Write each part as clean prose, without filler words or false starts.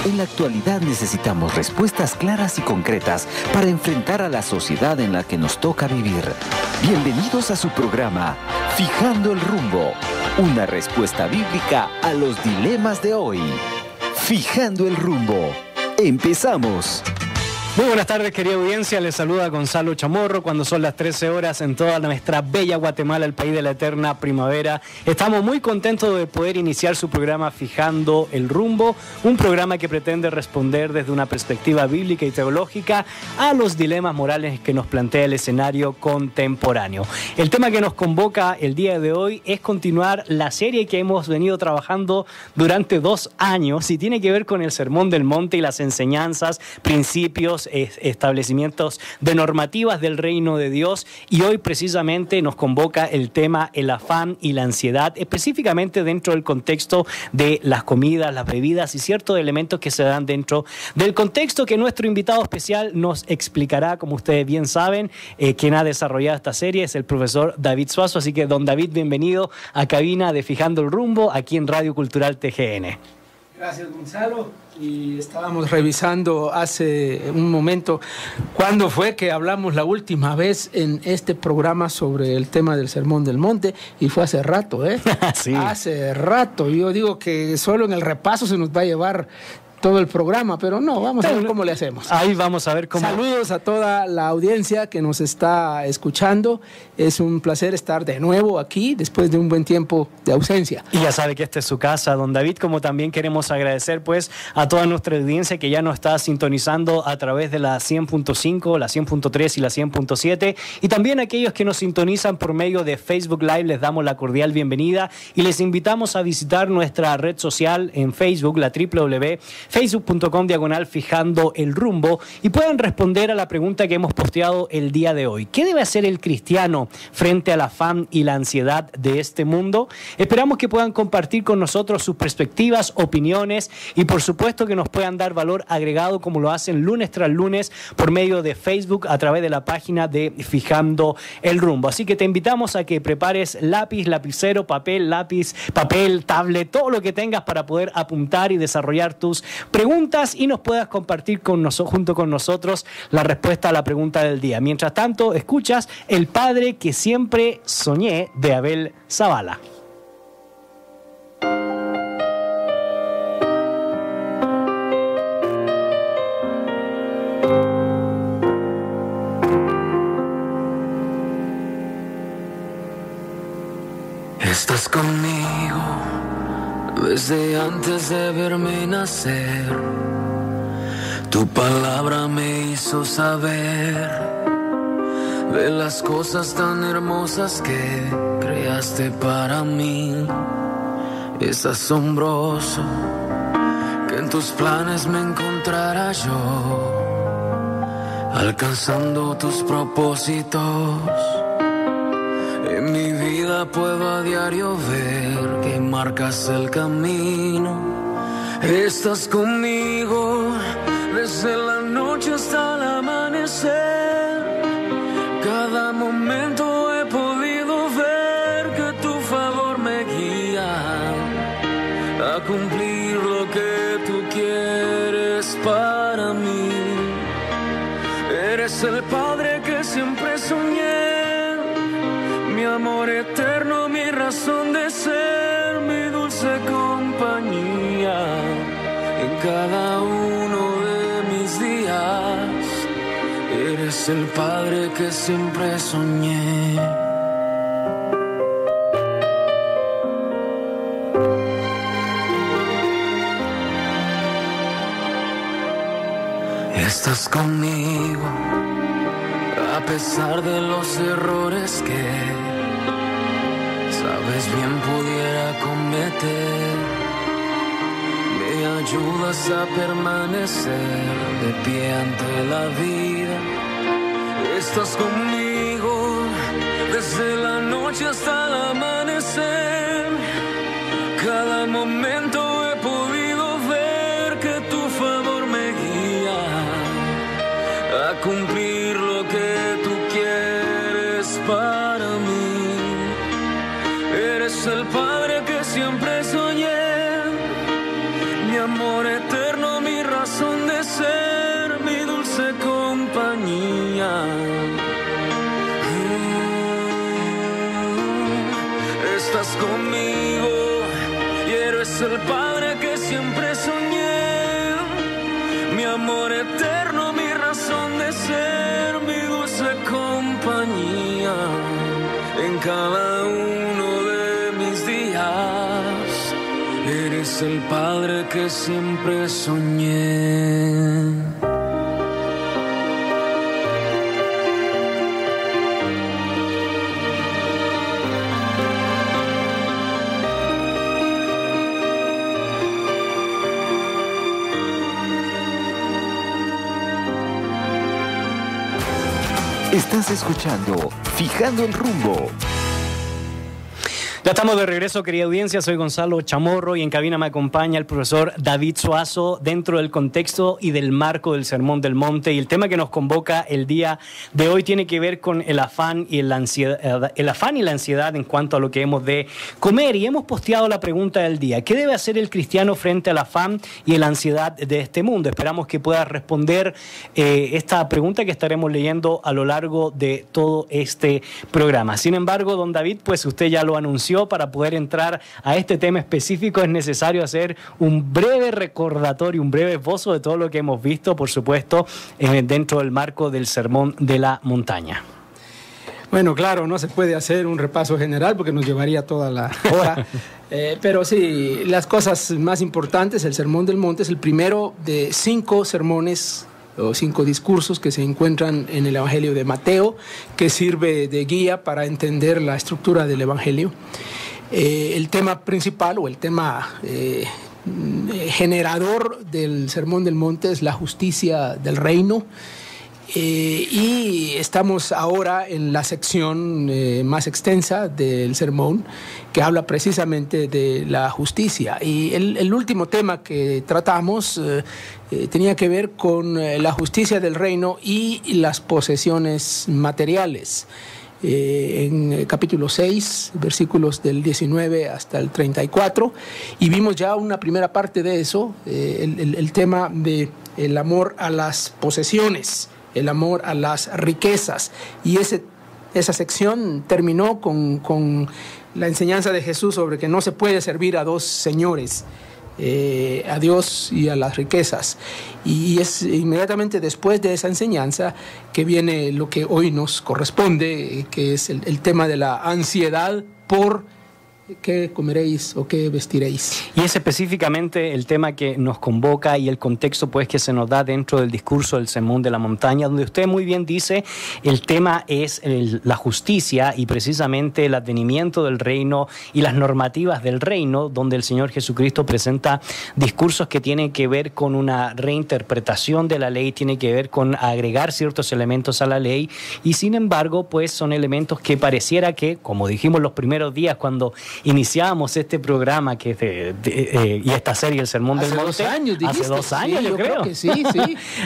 En la actualidad necesitamos respuestas claras y concretas para enfrentar a la sociedad en la que nos toca vivir. Bienvenidos a su programa, Fijando el Rumbo, una respuesta bíblica a los dilemas de hoy. Fijando el Rumbo. ¡Empezamos! Muy buenas tardes, querida audiencia. Les saluda Gonzalo Chamorro cuando son las 13 horas en toda nuestra bella Guatemala, el país de la eterna primavera. Estamos muy contentos de poder iniciar su programa Fijando el Rumbo, un programa que pretende responder desde una perspectiva bíblica y teológica a los dilemas morales que nos plantea el escenario contemporáneo. El tema que nos convoca el día de hoy es continuar la serie que hemos venido trabajando durante 2 años y tiene que ver con el Sermón del Monte y las enseñanzas, principios, establecimientos de normativas del reino de Dios, y hoy precisamente nos convoca el tema el afán y la ansiedad, específicamente dentro del contexto de las comidas, las bebidas y ciertos elementos que se dan dentro del contexto que nuestro invitado especial nos explicará. Como ustedes bien saben, quien ha desarrollado esta serie es el profesor David Suazo, así que don David, bienvenido a cabina de Fijando el Rumbo aquí en Radio Cultural TGN. Gracias, Gonzalo. Y estábamos revisando hace un momento cuándo fue que hablamos la última vez en este programa sobre el tema del Sermón del Monte, y fue hace rato, ¿eh? Sí. Hace rato. Yo digo que solo en el repaso se nos va a llevar todo el programa, pero no, vamos a ver cómo le hacemos. Ahí vamos a ver cómo. Saludos a toda la audiencia que nos está escuchando. Es un placer estar de nuevo aquí después de un buen tiempo de ausencia. Y ya sabe que esta es su casa, don David, como también queremos agradecer pues a toda nuestra audiencia que ya nos está sintonizando a través de la 100.5, la 100.3 y la 100.7, y también a aquellos que nos sintonizan por medio de Facebook Live. Les damos la cordial bienvenida y les invitamos a visitar nuestra red social en Facebook, la www.facebook.com/Fijando el Rumbo, y pueden responder a la pregunta que hemos posteado el día de hoy. ¿Qué debe hacer el cristiano frente al afán y la ansiedad de este mundo? Esperamos que puedan compartir con nosotros sus perspectivas, opiniones, y por supuesto que nos puedan dar valor agregado como lo hacen lunes tras lunes por medio de Facebook a través de la página de Fijando el Rumbo. Así que te invitamos a que prepares lápiz, lapicero, papel, lápiz, papel, tablet, todo lo que tengas para poder apuntar y desarrollar tus preguntas y nos puedas compartir junto con nosotros la respuesta a la pregunta del día. Mientras tanto, escuchas El Padre que siempre soñé, de Abel Zavala. Estás conmigo desde antes de verme nacer. Tu palabra me hizo saber de las cosas tan hermosas que creaste para mí. Es asombroso que en tus planes me encontrara yo, alcanzando tus propósitos. En mi vida puedo a diario ver que marcas el camino. Estás conmigo desde la noche hasta el amanecer. Cada momento he podido ver que tu favor me guía a cumplir lo que tú quieres para mí. Eres el Padre que siempre soñé, mi amor eterno, mi razón de ser, mi dulce compañía en cada uno de mis días. Eres el Padre que siempre soñé. Estás conmigo a pesar de los errores que sabes bien pudiera cometer. Me ayudas a permanecer de pie ante la vida. Estás conmigo desde la noche hasta el amanecer. Cada momento he podido ver que tu favor me guía a cumplir lo que tú quieres para mí. Eres el Padre que siempre soñé, mi amor eterno, mi estás conmigo y eres el Padre que siempre soñé, mi amor eterno, mi razón de ser, mi dulce compañía en cada uno de mis días. Eres el Padre que siempre soñé. Estás escuchando Fijando el Rumbo. Ya estamos de regreso, querida audiencia. Soy Gonzalo Chamorro y en cabina me acompaña el profesor David Suazo dentro del contexto y del marco del Sermón del Monte. Y el tema que nos convoca el día de hoy tiene que ver con el afán y la ansiedad en cuanto a lo que hemos de comer. Y hemos posteado la pregunta del día: ¿qué debe hacer el cristiano frente al afán y la ansiedad de este mundo? Esperamos que pueda responder esta pregunta que estaremos leyendo a lo largo de todo este programa. Sin embargo, don David, pues usted ya lo anunció. Para poder entrar a este tema específico es necesario hacer un breve recordatorio, un breve esbozo de todo lo que hemos visto, por supuesto, dentro del marco del Sermón de la Montaña. Bueno, claro, no se puede hacer un repaso general porque nos llevaría toda la hora, pero sí, las cosas más importantes, el Sermón del Monte es el primero de 5 sermones o 5 discursos que se encuentran en el Evangelio de Mateo, que sirve de guía para entender la estructura del Evangelio. El tema principal o el tema generador del Sermón del Monte es la justicia del reino. Y estamos ahora en la sección más extensa del sermón, que habla precisamente de la justicia. Y el último tema que tratamos tenía que ver con la justicia del reino y las posesiones materiales. En capítulo 6, versículos del 19 hasta el 34, y vimos ya una primera parte de eso, el tema del amor a las posesiones, el amor a las riquezas, y esa sección terminó con la enseñanza de Jesús sobre que no se puede servir a 2 señores, a Dios y a las riquezas. Y es inmediatamente después de esa enseñanza que viene lo que hoy nos corresponde, que es el tema de la ansiedad por ¿qué comeréis o qué vestiréis? Y es específicamente el tema que nos convoca y el contexto pues que se nos da dentro del discurso del Sermón de la Montaña, donde usted muy bien dice, el tema es la justicia y precisamente el advenimiento del reino y las normativas del reino, donde el Señor Jesucristo presenta discursos que tienen que ver con una reinterpretación de la ley, tiene que ver con agregar ciertos elementos a la ley, y sin embargo pues son elementos que pareciera que, como dijimos los primeros días cuando iniciábamos este programa y esta serie, el Sermón del Monte. Hace 2 años, sí, yo creo que sí.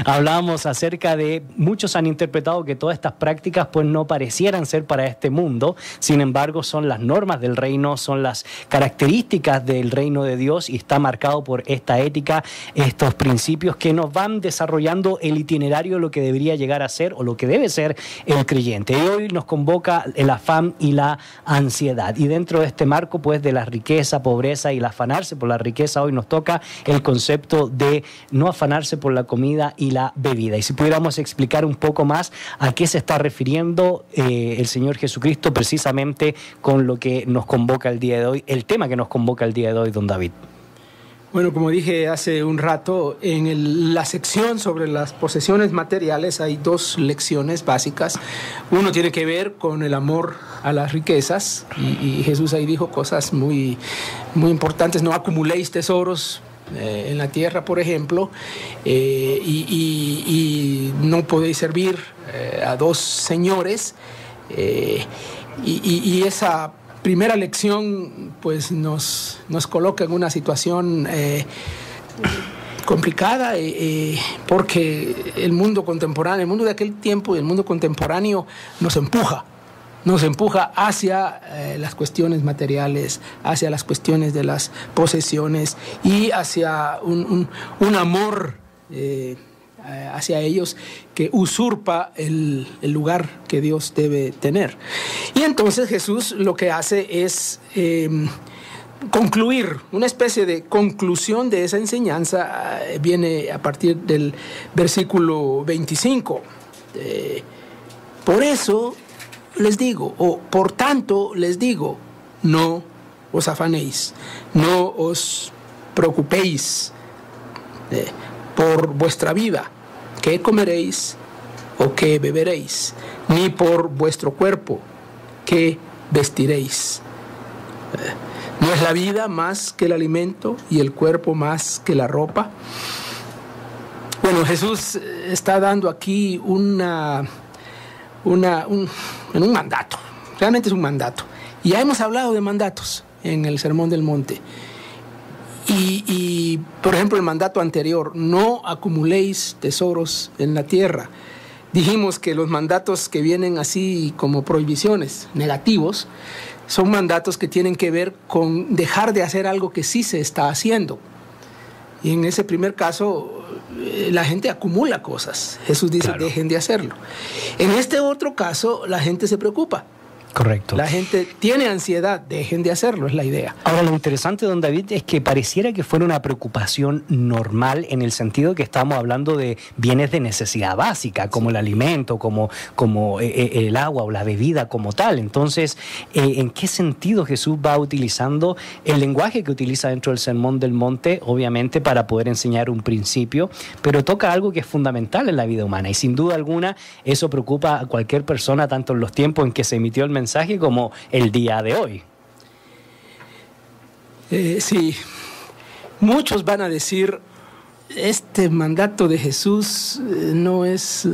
Hablábamos acerca de, muchos han interpretado que todas estas prácticas pues no parecieran ser para este mundo, sin embargo son las normas del reino, son las características del reino de Dios y está marcado por esta ética, estos principios que nos van desarrollando el itinerario de lo que debería llegar a ser o lo que debe ser el creyente. Y hoy nos convoca el afán y la ansiedad, y dentro de este marco pues de la riqueza, pobreza y el afanarse por la riqueza, hoy nos toca el concepto de no afanarse por la comida y la bebida. Y si pudiéramos explicar un poco más a qué se está refiriendo el Señor Jesucristo precisamente con lo que nos convoca el día de hoy, el tema que nos convoca el día de hoy, don David. Bueno, como dije hace un rato, en la sección sobre las posesiones materiales hay 2 lecciones básicas. Uno tiene que ver con el amor a las riquezas, y Jesús ahí dijo cosas muy, muy importantes. No acumuléis tesoros en la tierra, por ejemplo, y no podéis servir a 2 señores, y esa primera lección pues nos coloca en una situación complicada, porque el mundo contemporáneo, el mundo de aquel tiempo y el mundo contemporáneo nos empuja hacia las cuestiones materiales, hacia las cuestiones de las posesiones y hacia un amor hacia ellos que usurpa el lugar que Dios debe tener. Y entonces Jesús lo que hace es concluir, una especie de conclusión de esa enseñanza. Viene a partir del versículo 25. Por eso les digo, o por tanto les digo, no os afanéis, no os preocupéis por vuestra vida, qué comeréis o qué beberéis, ni por vuestro cuerpo, qué vestiréis. ¿No es la vida más que el alimento y el cuerpo más que la ropa? Bueno, Jesús está dando aquí un mandato. Realmente es un mandato. Y ya hemos hablado de mandatos en el Sermón del Monte. Y, por ejemplo, el mandato anterior, no acumuléis tesoros en la tierra. Dijimos que los mandatos que vienen así como prohibiciones negativos son mandatos que tienen que ver con dejar de hacer algo que sí se está haciendo. Y en ese primer caso, la gente acumula cosas. Jesús dice, claro, dejen de hacerlo. En este otro caso, la gente se preocupa. Correcto. La gente tiene ansiedad, dejen de hacerlo, es la idea. Ahora, lo interesante, don David, es que pareciera que fuera una preocupación normal en el sentido que estamos hablando de bienes de necesidad básica, como el alimento, como el agua o la bebida como tal. Entonces, ¿en qué sentido Jesús va utilizando el lenguaje que utiliza dentro del Sermón del Monte, obviamente para poder enseñar un principio, pero toca algo que es fundamental en la vida humana? Y sin duda alguna, eso preocupa a cualquier persona, tanto en los tiempos en que se emitió el mensaje como el día de hoy. Sí, muchos van a decir, este mandato de Jesús no es,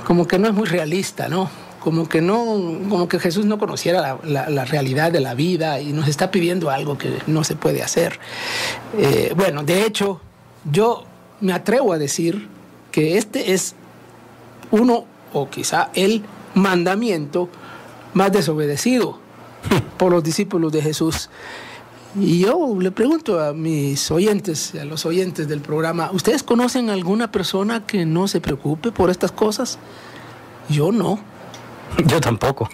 como que no es muy realista, ¿no? Como que Jesús no conociera la realidad de la vida y nos está pidiendo algo que no se puede hacer. Bueno, de hecho, yo me atrevo a decir que este es uno, o quizá el mandamiento más desobedecido por los discípulos de Jesús. Y yo le pregunto a mis oyentes, a los oyentes del programa, ¿ustedes conocen alguna persona que no se preocupe por estas cosas? Yo no. Yo tampoco.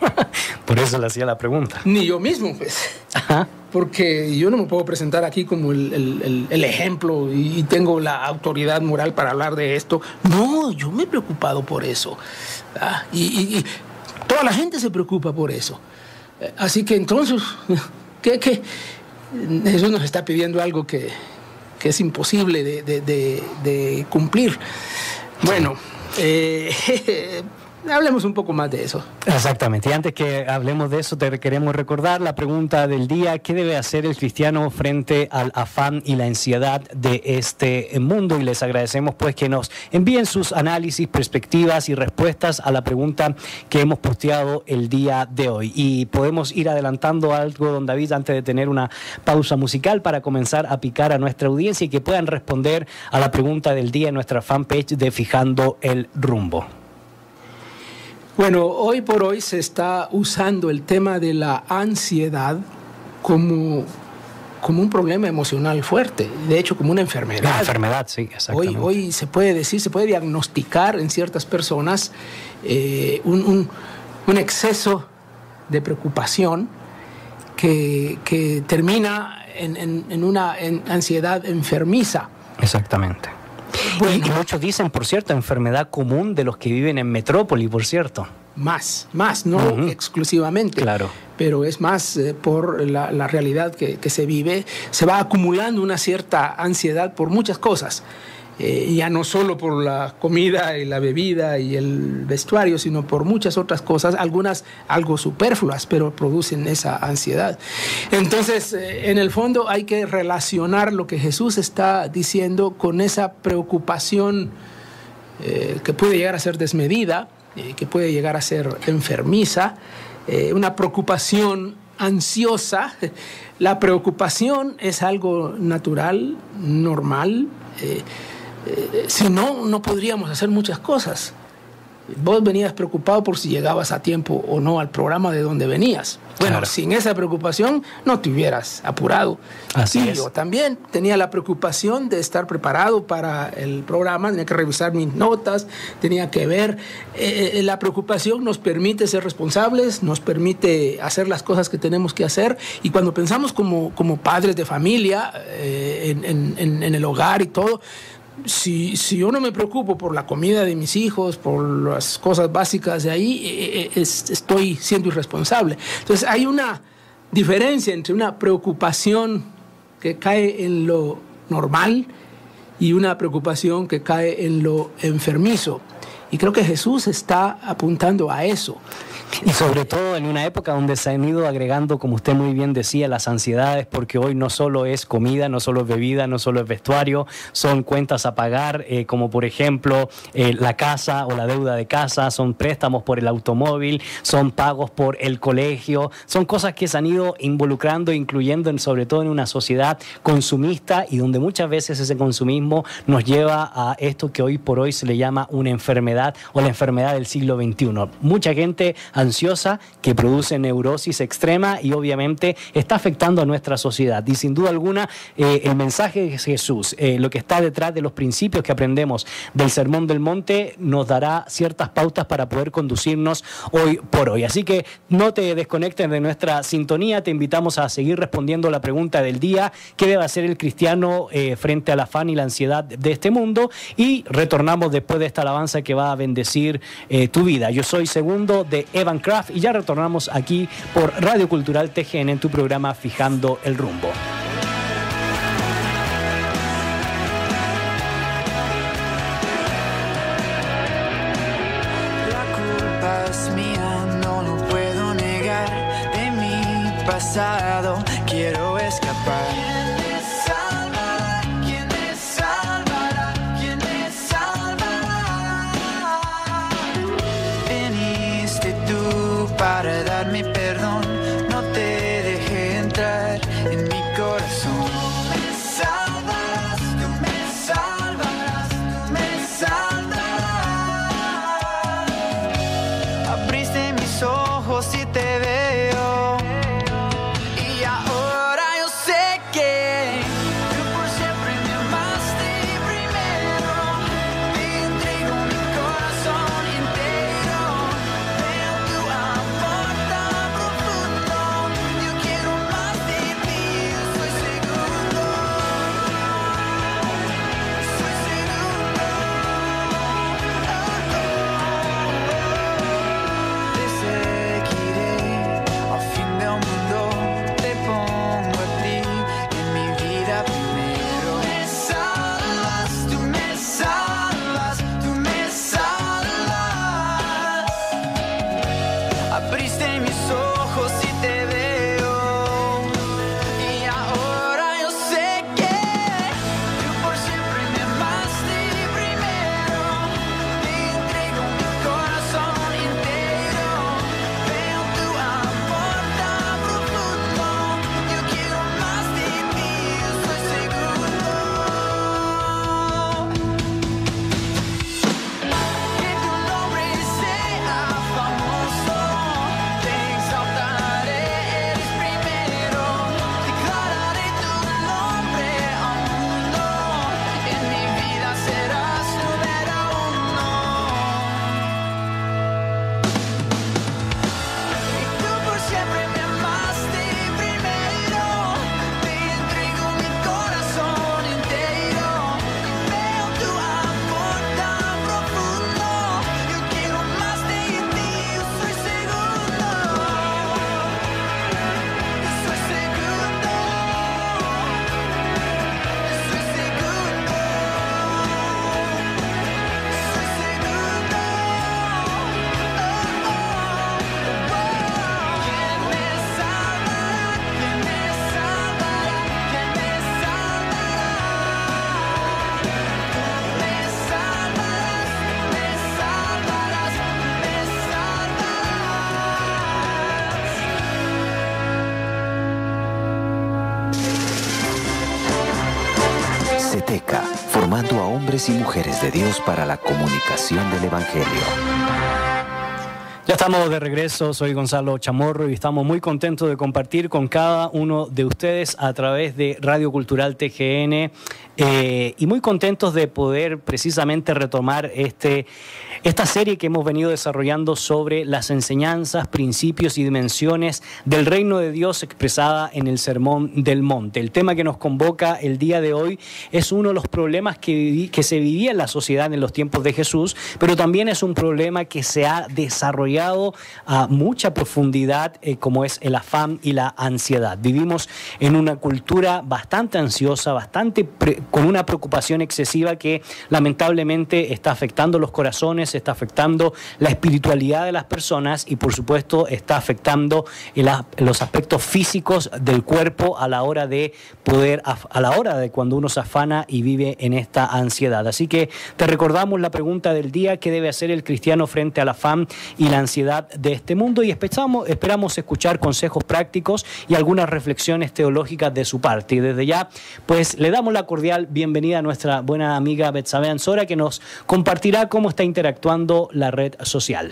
Por eso le hacía la pregunta. Ni yo mismo, pues. Ajá. Porque yo no me puedo presentar aquí como el ejemplo y tengo la autoridad moral para hablar de esto. No, yo me he preocupado por eso. Y toda la gente se preocupa por eso. Así que entonces, ¿qué? Jesús nos está pidiendo algo que es imposible de cumplir. Bueno, hablemos un poco más de eso. Exactamente. Y antes que hablemos de eso, te queremos recordar la pregunta del día: ¿qué debe hacer el cristiano frente al afán y la ansiedad de este mundo? Y les agradecemos pues que nos envíen sus análisis, perspectivas y respuestas a la pregunta que hemos posteado el día de hoy. Y podemos ir adelantando algo, don David, antes de tener una pausa musical para comenzar a picar a nuestra audiencia y que puedan responder a la pregunta del día en nuestra fanpage de Fijando el Rumbo. Bueno, hoy por hoy se está usando el tema de la ansiedad como un problema emocional fuerte, de hecho como una enfermedad. Una enfermedad, sí, exactamente. Hoy se puede decir, se puede diagnosticar en ciertas personas un exceso de preocupación que termina en una ansiedad enfermiza. Exactamente. Bueno. Y muchos dicen, por cierto, enfermedad común de los que viven en metrópoli, por cierto. Más, no exclusivamente. Claro. Pero es más por la realidad que se vive. Se va acumulando una cierta ansiedad por muchas cosas. Ya no solo por la comida y la bebida y el vestuario, sino por muchas otras cosas, algunas algo superfluas, pero producen esa ansiedad. Entonces, en el fondo hay que relacionar lo que Jesús está diciendo con esa preocupación que puede llegar a ser desmedida, que puede llegar a ser enfermiza, una preocupación ansiosa. La preocupación es algo natural, normal. Si no, no podríamos hacer muchas cosas. Vos venías preocupado por si llegabas a tiempo o no al programa de donde venías. Bueno, Claro. sin esa preocupación no te hubieras apurado. Así Y es. yo también tenía la preocupación de estar preparado para el programa, tenía que revisar mis notas, tenía que ver. La preocupación nos permite ser responsables, nos permite hacer las cosas que tenemos que hacer, y cuando pensamos como padres de familia, en el hogar y todo, si yo no me preocupo por la comida de mis hijos, por las cosas básicas de ahí, estoy siendo irresponsable. Entonces hay una diferencia entre una preocupación que cae en lo normal y una preocupación que cae en lo enfermizo. Y creo que Jesús está apuntando a eso. Y sobre todo en una época donde se han ido agregando, como usted muy bien decía, las ansiedades, porque hoy no solo es comida, no solo es bebida, no solo es vestuario, son cuentas a pagar, como por ejemplo la casa o la deuda de casa, son préstamos por el automóvil, son pagos por el colegio, son cosas que se han ido involucrando, incluyendo sobre todo en una sociedad consumista, y donde muchas veces ese consumismo nos lleva a esto que hoy por hoy se le llama una enfermedad o la enfermedad del siglo XXI. Mucha gente ansiosa que produce neurosis extrema y obviamente está afectando a nuestra sociedad. Y sin duda alguna el mensaje de Jesús, lo que está detrás de los principios que aprendemos del Sermón del Monte, nos dará ciertas pautas para poder conducirnos hoy por hoy. Así que no te desconectes de nuestra sintonía, te invitamos a seguir respondiendo la pregunta del día: ¿qué debe hacer el cristiano frente al afán y la ansiedad de este mundo? Y retornamos después de esta alabanza que va a bendecir tu vida. Yo soy Segundo de Evan Craft y ya retornamos aquí por Radio Cultural TGN en tu programa Fijando el Rumbo. La culpa es mía, no lo puedo negar. De mi pasado quiero escapar. Para darme perdón, no te dejé entrar en mi corazón. Tú me salvarás, tú me salvarás, tú me salvarás. Abriste mis ojos y te veo, y ahora yo sé que formando a hombres y mujeres de Dios para la comunicación del Evangelio. Ya estamos de regreso, soy Gonzalo Chamorro y estamos muy contentos de compartir con cada uno de ustedes a través de Radio Cultural TGN y muy contentos de poder precisamente retomar esta serie que hemos venido desarrollando sobre las enseñanzas, principios y dimensiones del reino de Dios expresada en el Sermón del Monte. El tema que nos convoca el día de hoy es uno de los problemas que se vivía en la sociedad en los tiempos de Jesús, pero también es un problema que se ha desarrollado a mucha profundidad, como es el afán y la ansiedad. Vivimos en una cultura bastante ansiosa, con una preocupación excesiva que lamentablemente está afectando los corazones, está afectando la espiritualidad de las personas y por supuesto está afectando los aspectos físicos del cuerpo a la hora de cuando uno se afana y vive en esta ansiedad. Así que te recordamos la pregunta del día: ¿qué debe hacer el cristiano frente al afán y la ansiedad de este mundo? Y esperamos escuchar consejos prácticos y algunas reflexiones teológicas de su parte. Y desde ya, pues le damos la cordial bienvenida a nuestra buena amiga Betsabe Ansora, que nos compartirá cómo está interactuando la red social.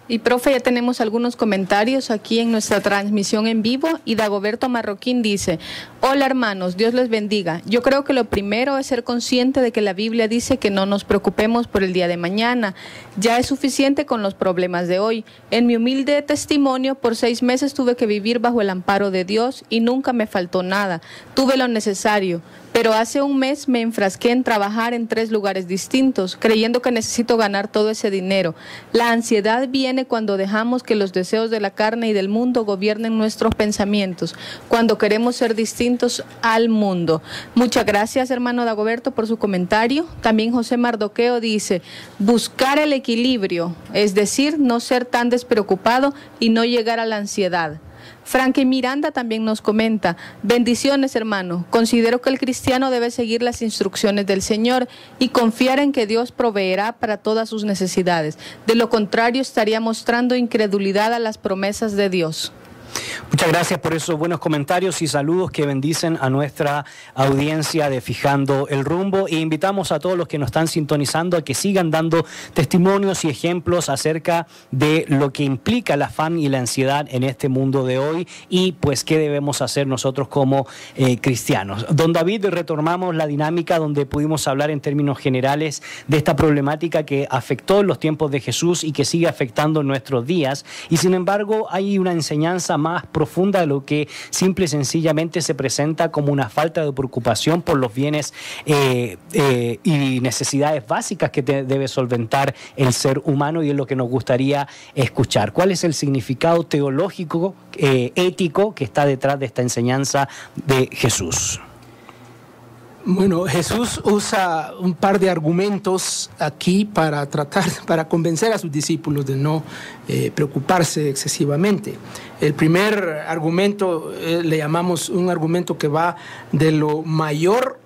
Y profe, ya tenemos algunos comentarios aquí en nuestra transmisión en vivo y Dagoberto Marroquín dice: hola hermanos, Dios les bendiga. Yo creo que lo primero es ser consciente de que la Biblia dice que no nos preocupemos por el día de mañana. Ya es suficiente con los problemas de hoy. En mi humilde testimonio, por 6 meses tuve que vivir bajo el amparo de Dios y nunca me faltó nada. Tuve lo necesario. Pero hace un mes me enfrasqué en trabajar en 3 lugares distintos, creyendo que necesito ganar todo ese dinero. La ansiedad viene cuando dejamos que los deseos de la carne y del mundo gobiernen nuestros pensamientos, cuando queremos ser distintos al mundo. Muchas gracias, hermano Dagoberto, por su comentario. También José Mardoqueo dice: buscar el equilibrio, es decir, no ser tan despreocupado y no llegar a la ansiedad. Frankie Miranda también nos comenta: bendiciones, hermano. Considero que el cristiano debe seguir las instrucciones del Señor y confiar en que Dios proveerá para todas sus necesidades. De lo contrario, estaría mostrando incredulidad a las promesas de Dios. Muchas gracias por esos buenos comentarios y saludos que bendicen a nuestra audiencia de Fijando el Rumbo, e invitamos a todos los que nos están sintonizando a que sigan dando testimonios y ejemplos acerca de lo que implica el afán y la ansiedad en este mundo de hoy y pues qué debemos hacer nosotros como cristianos. Don David, retomamos la dinámica donde pudimos hablar en términos generales de esta problemática que afectó en los tiempos de Jesús y que sigue afectando en nuestros días, y sin embargo hay una enseñanza más profunda de lo que simple y sencillamente se presenta como una falta de preocupación por los bienes y necesidades básicas que debe solventar el ser humano, y es lo que nos gustaría escuchar. ¿Cuál es el significado teológico, ético que está detrás de esta enseñanza de Jesús? Bueno, Jesús usa un par de argumentos aquí para convencer a sus discípulos de no preocuparse excesivamente. El primer argumento le llamamos un argumento que va de lo mayor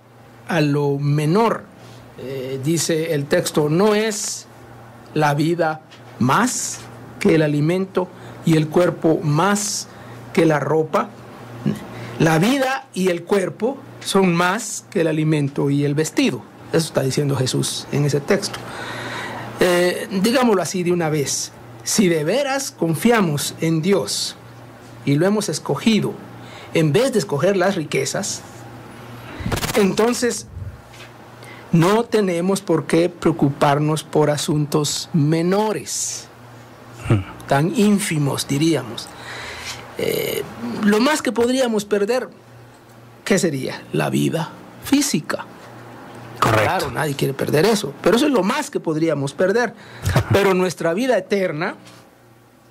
a lo menor. Dice el texto: ¿no es la vida más que el alimento y el cuerpo más que la ropa? La vida y el cuerpo son más que el alimento y el vestido. Eso está diciendo Jesús en ese texto. Digámoslo así de una vez: si de veras confiamos en Dios y lo hemos escogido en vez de escoger las riquezas, entonces no tenemos por qué preocuparnos por asuntos menores, tan ínfimos, diríamos. Lo más que podríamos perder, ¿qué sería? La vida física. Correcto. Claro, nadie quiere perder eso, pero eso es lo más que podríamos perder. Pero nuestra vida eterna,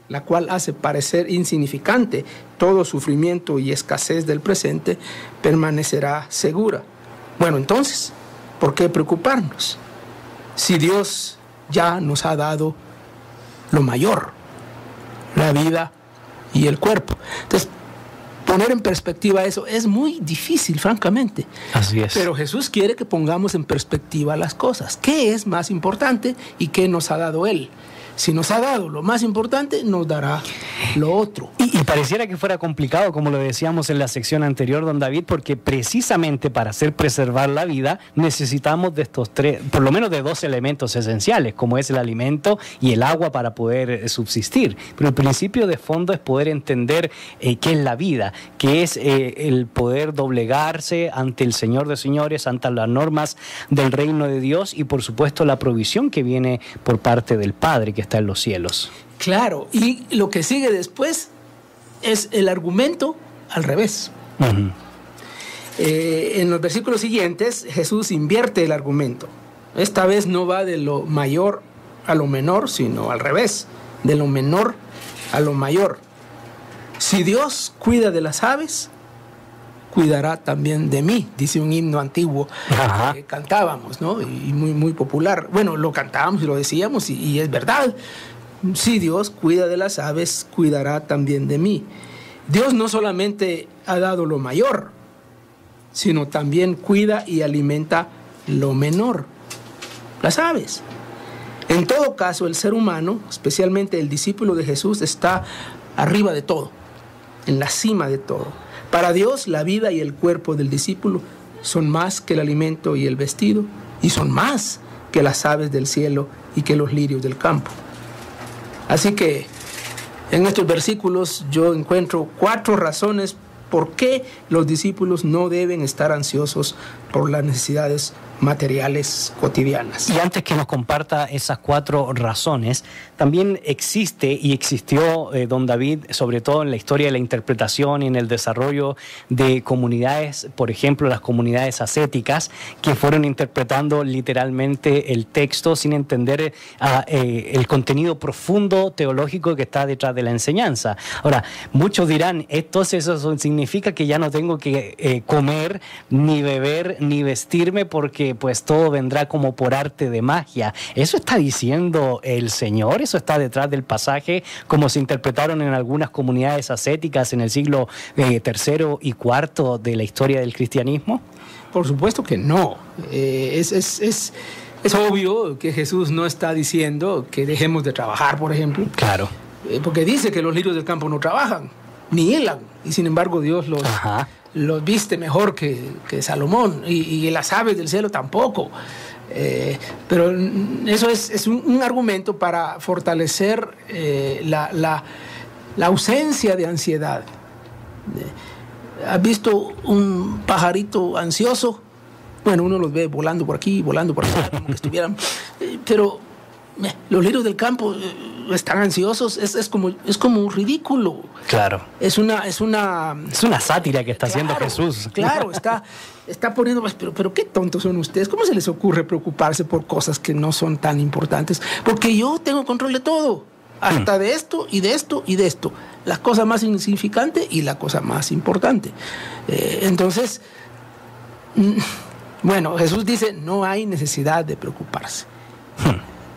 la cual hace parecer insignificante todo sufrimiento y escasez del presente, permanecerá segura. Bueno, entonces, ¿por qué preocuparnos? Si Dios ya nos ha dado lo mayor, la vida y el cuerpo. Entonces, poner en perspectiva eso es muy difícil, francamente. Así es. Pero Jesús quiere que pongamos en perspectiva las cosas. ¿Qué es más importante y qué nos ha dado Él? Si nos ha dado lo más importante, nos dará lo otro. Y pareciera que fuera complicado, como lo decíamos en la sección anterior, don David, porque precisamente para hacer preservar la vida necesitamos de estos tres, por lo menos de dos elementos esenciales, como es el alimento y el agua para poder subsistir. Pero el principio de fondo es poder entender qué es la vida, qué es el poder doblegarse ante el Señor de señores, ante las normas del reino de Dios y por supuesto la provisión que viene por parte del Padre que está en los cielos. Claro, y lo que sigue después es el argumento al revés. Uh-huh. En los versículos siguientes, Jesús invierte el argumento. Esta vez no va de lo mayor a lo menor, sino al revés, de lo menor a lo mayor. Si Dios cuida de las aves, cuidará también de mí, dice un himno antiguo que cantábamos, ¿no? Y muy, muy popular. Bueno, lo cantábamos y lo decíamos y es verdad. Si Dios cuida de las aves, cuidará también de mí. Dios no solamente ha dado lo mayor, sino también cuida y alimenta lo menor, las aves. En todo caso, el ser humano, especialmente el discípulo de Jesús, está arriba de todo, en la cima de todo. Para Dios, la vida y el cuerpo del discípulo son más que el alimento y el vestido, y son más que las aves del cielo y que los lirios del campo. Así que en estos versículos yo encuentro 4 razones por qué los discípulos no deben estar ansiosos por las necesidades materiales cotidianas. Y antes que nos comparta esas 4 razones, también existe y existió, don David, sobre todo en la historia de la interpretación y en el desarrollo de comunidades, por ejemplo, las comunidades ascéticas, que fueron interpretando literalmente el texto sin entender el contenido profundo teológico que está detrás de la enseñanza. Ahora, muchos dirán, entonces eso significa que ya no tengo que comer, ni beber, ni vestirme, porque pues todo vendrá como por arte de magia. ¿Eso está diciendo el Señor? ¿Eso está detrás del pasaje como se interpretaron en algunas comunidades ascéticas en el siglo III y IV de la historia del cristianismo? Por supuesto que no. Es obvio que Jesús no está diciendo que dejemos de trabajar, por ejemplo. Claro. Porque dice que los lirios del campo no trabajan, ni hilan, y sin embargo Dios los viste mejor que Salomón, y las aves del cielo tampoco. Pero eso es un argumento para fortalecer la ausencia de ansiedad. ¿Has visto un pajarito ansioso? Bueno, uno los ve volando por aquí, volando por allá, como que estuvieran... pero los lirios del campo están ansiosos, es como un ridículo. Claro. Es una sátira que está haciendo Jesús. Claro, está poniendo, pero qué tontos son ustedes. ¿Cómo se les ocurre preocuparse por cosas que no son tan importantes? Porque yo tengo control de todo, hasta de esto y de esto y de esto. La cosa más insignificante y la cosa más importante. Entonces, bueno, Jesús dice, no hay necesidad de preocuparse.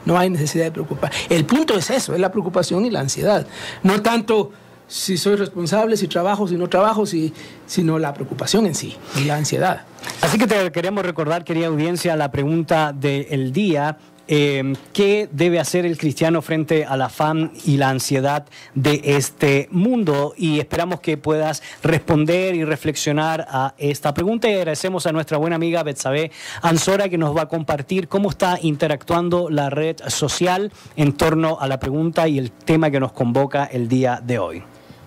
No hay necesidad de preocupar. El punto es eso, es la preocupación y la ansiedad. No tanto si soy responsable, si trabajo, si no trabajo, sino la preocupación en sí y la ansiedad. Así que te queremos recordar, querida audiencia, la pregunta del día. ¿Qué debe hacer el cristiano frente al afán y la ansiedad de este mundo? Y esperamos que puedas responder y reflexionar a esta pregunta. Y agradecemos a nuestra buena amiga Betsabé Ansora, que nos va a compartir cómo está interactuando la red social en torno a la pregunta y el tema que nos convoca el día de hoy.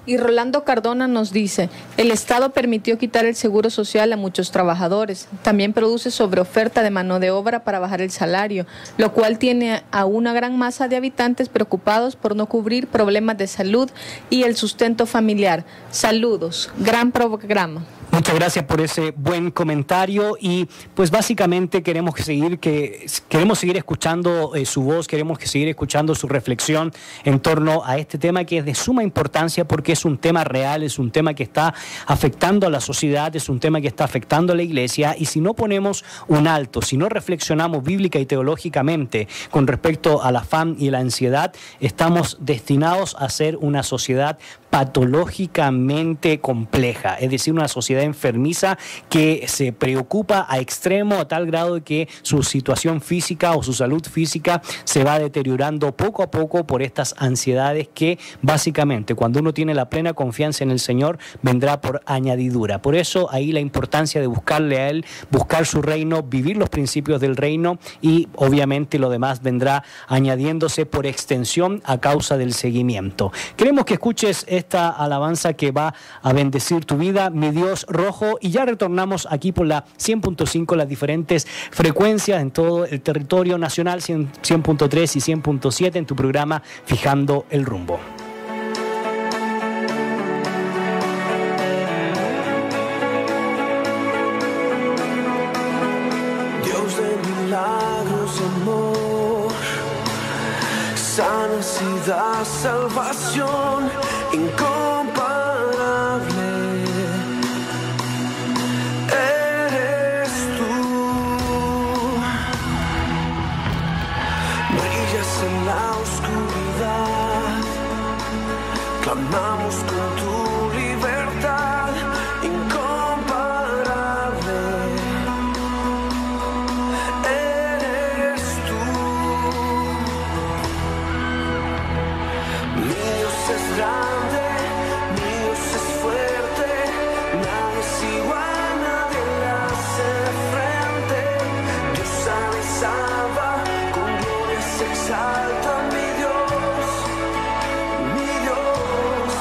Y Rolando Cardona nos dice, el Estado permitió quitar el seguro social a muchos trabajadores. También produce sobreoferta de mano de obra para bajar el salario, lo cual tiene a una gran masa de habitantes preocupados por no cubrir problemas de salud y el sustento familiar. Saludos, gran programa. Muchas gracias por ese buen comentario y pues básicamente queremos seguir escuchando su voz, queremos seguir escuchando su reflexión en torno a este tema que es de suma importancia porque es un tema real, es un tema que está afectando a la sociedad, es un tema que está afectando a la iglesia y si no ponemos un alto, si no reflexionamos bíblica y teológicamente con respecto al afán y la ansiedad, estamos destinados a ser una sociedad patológicamente compleja, es decir, una sociedad enfermiza que se preocupa a extremo a tal grado de que su situación física o su salud física se va deteriorando poco a poco por estas ansiedades que básicamente cuando uno tiene la plena confianza en el Señor vendrá por añadidura. Por eso ahí la importancia de buscarle a Él, buscar su reino, vivir los principios del reino y obviamente lo demás vendrá añadiéndose por extensión a causa del seguimiento. Queremos que escuches esta alabanza que va a bendecir tu vida, mi Dios rojo, y ya retornamos aquí por la 100.5, las diferentes frecuencias en todo el territorio nacional, 100.3 y 100.7 en tu programa Fijando el Rumbo. Dios de milagros, amor, sanas y das salvación incomparable. Eres tú, brillas en la oscuridad, clamamos con tu libertad incomparable. Eres tú, mi Dios es grande, mi Dios es fuerte, nadie es igual, nadie le hace frente. Dios sana y salva, con gloria se exalta, mi Dios, mi Dios.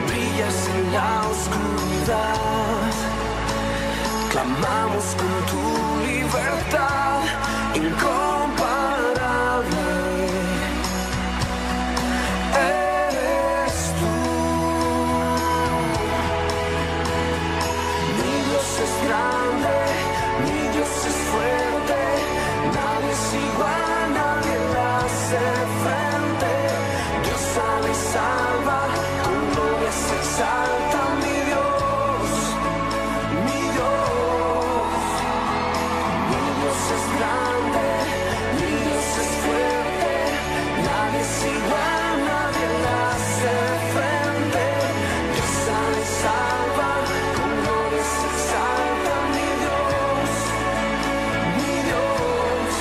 Brillas en la oscuridad, clamamos con tu libertad incomparable. Eres tú, mi Dios es grande, mi Dios es fuerte, nadie es igual, nadie le hace frente. Dios sana y salva, con gloria se exalta, mi Dios, mi Dios. Mi Dios es grande, mi Dios es fuerte, nadie es igual, nadie le hace frente. Dios sana y salva, con gloria se exalta, mi Dios, mi Dios.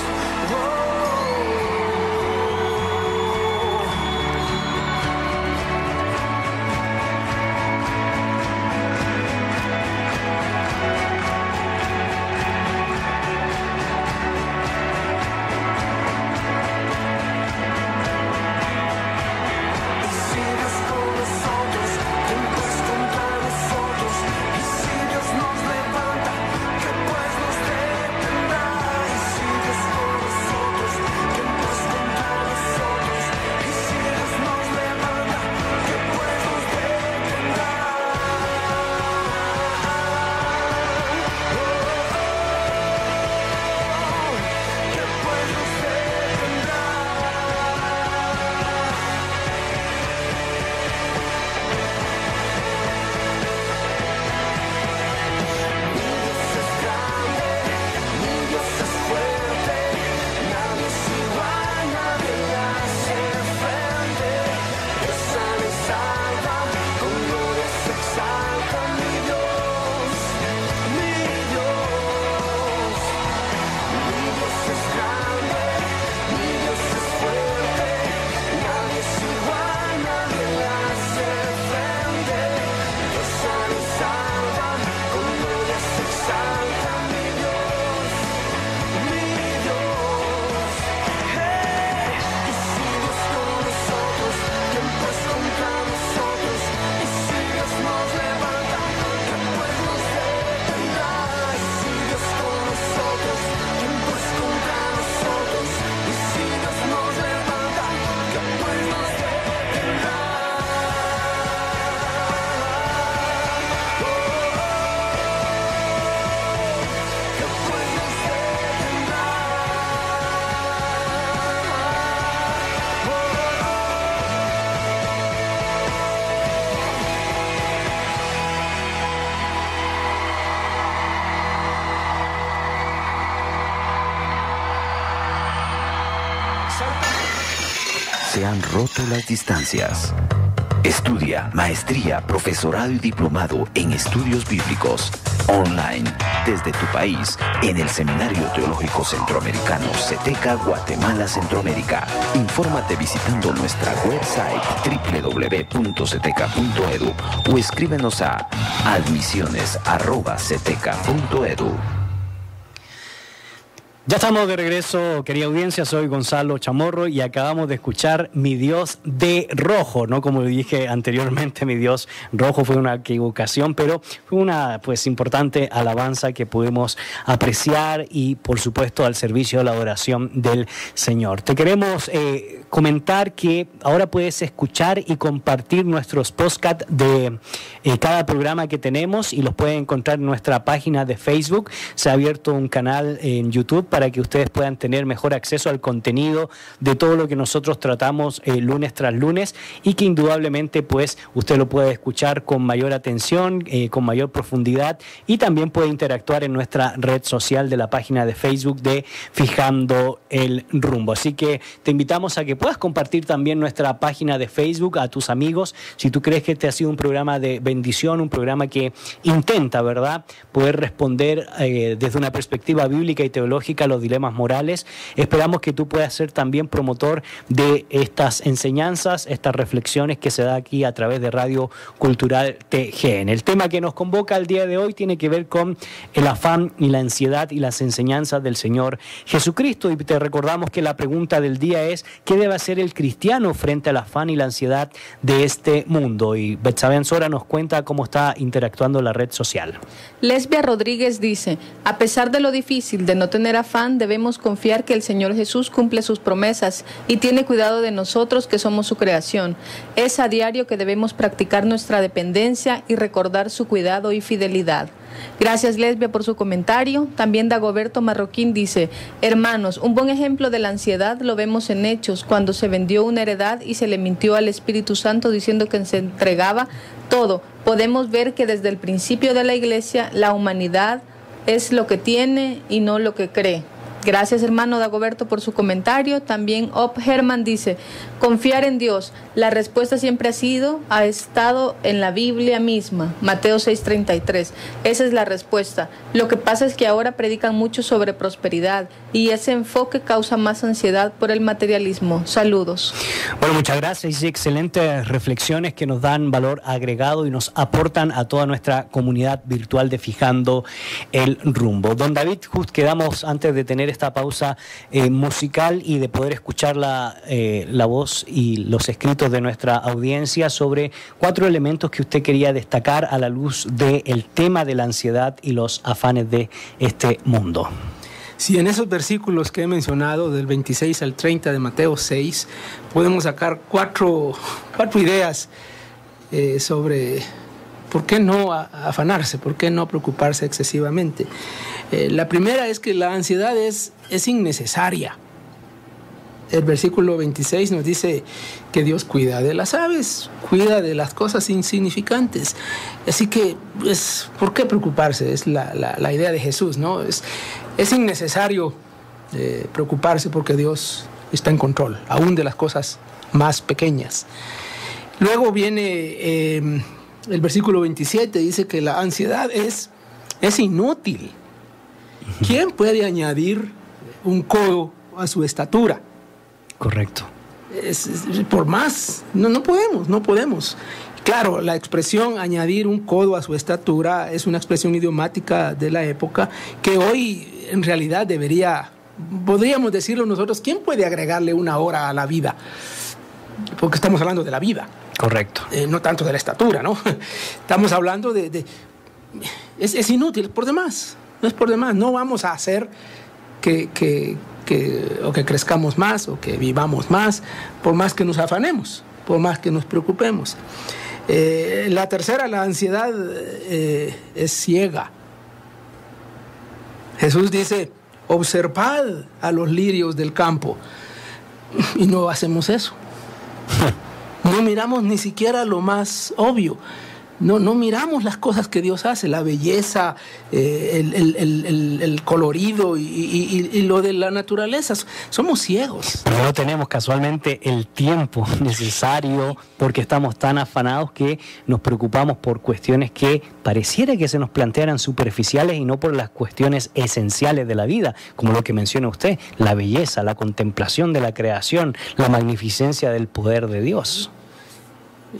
se han roto las distancias. Estudia maestría, profesorado y diplomado en estudios bíblicos online desde tu país en el Seminario Teológico Centroamericano CETECA Guatemala Centroamérica. Infórmate visitando nuestra website www.ceteca.edu o escríbenos a admisiones@ceteca.edu. Ya estamos de regreso, querida audiencia, soy Gonzalo Chamorro y acabamos de escuchar Mi Dios de Rojo, ¿no? Como dije anteriormente, Mi Dios Rojo fue una equivocación, pero fue una importante alabanza que pudimos apreciar y por supuesto al servicio de la adoración del Señor. Te queremos comentar que ahora puedes escuchar y compartir nuestros podcasts de cada programa que tenemos y los puedes encontrar en nuestra página de Facebook. Se ha abierto un canal en YouTube para que ustedes puedan tener mejor acceso al contenido de todo lo que nosotros tratamos lunes tras lunes y que indudablemente pues usted lo puede escuchar con mayor atención, con mayor profundidad y también puede interactuar en nuestra red social de la página de Facebook de Fijando el Rumbo. Así que te invitamos a que puedas compartir también nuestra página de Facebook a tus amigos. Si tú crees que este ha sido un programa de bendición, un programa que intenta, ¿verdad?, poder responder desde una perspectiva bíblica y teológica a los dilemas morales, esperamos que tú puedas ser también promotor de estas enseñanzas, estas reflexiones que se da aquí a través de Radio Cultural TGN. El tema que nos convoca el día de hoy tiene que ver con el afán y la ansiedad y las enseñanzas del Señor Jesucristo, y te recordamos que la pregunta del día es: ¿qué debe hacer el cristiano frente al afán y la ansiedad de este mundo? Y Betsabe Ansora nos cuenta cómo está interactuando la red social. Lesbia Rodríguez dice: a pesar de lo difícil de no tener afán, debemos confiar que el Señor Jesús cumple sus promesas y tiene cuidado de nosotros que somos su creación. Es a diario que debemos practicar nuestra dependencia y recordar su cuidado y fidelidad. Gracias, Lesbia, por su comentario. También Dagoberto Marroquín dice: hermanos, un buen ejemplo de la ansiedad lo vemos en Hechos, cuando se vendió una heredad y se le mintió al Espíritu Santo diciendo que se entregaba todo. Podemos ver que desde el principio de la Iglesia la humanidad es lo que tiene y no lo que cree. Gracias, hermano Dagoberto, por su comentario. También Op Herman dice: confiar en Dios. La respuesta siempre ha estado en la Biblia misma, Mateo 6:33. Esa es la respuesta. Lo que pasa es que ahora predican mucho sobre prosperidad y ese enfoque causa más ansiedad por el materialismo. Saludos. Bueno, muchas gracias y excelentes reflexiones que nos dan valor agregado y nos aportan a toda nuestra comunidad virtual de Fijando el Rumbo. Don David, justo quedamos antes de tener esta pausa musical y de poder escuchar la voz y los escritos de nuestra audiencia sobre 4 elementos que usted quería destacar a la luz del tema de la ansiedad y los afanes de este mundo. Sí, en esos versículos que he mencionado, del 26 al 30 de Mateo 6, podemos sacar cuatro ideas sobre por qué no afanarse, por qué no preocuparse excesivamente. La primera es que la ansiedad es innecesaria. El versículo 26 nos dice que Dios cuida de las aves, cuida de las cosas insignificantes. Así que, ¿por qué preocuparse? Es la idea de Jesús, ¿no? Es innecesario preocuparse porque Dios está en control, aún de las cosas más pequeñas. Luego viene el versículo 27, dice que la ansiedad es inútil. ¿Quién puede añadir un codo a su estatura? Correcto. Por más, no podemos. Claro, la expresión añadir un codo a su estatura es una expresión idiomática de la época que hoy en realidad podríamos decirlo nosotros: ¿quién puede agregarle una hora a la vida? Porque estamos hablando de la vida. Correcto. No tanto de la estatura, ¿no? Estamos hablando es inútil, por demás. No es por demás. No vamos a hacer que crezcamos más o que vivamos más, por más que nos afanemos, por más que nos preocupemos. La tercera, la ansiedad es ciega. Jesús dice: observad a los lirios del campo, y no hacemos eso. No miramos ni siquiera lo más obvio. No miramos las cosas que Dios hace, la belleza, el colorido y lo de la naturaleza. Somos ciegos. Pero no tenemos casualmente el tiempo necesario porque estamos tan afanados que nos preocupamos por cuestiones que pareciera que se nos plantearan superficiales y no por las cuestiones esenciales de la vida, como lo que menciona usted, la belleza, la contemplación de la creación, la magnificencia del poder de Dios.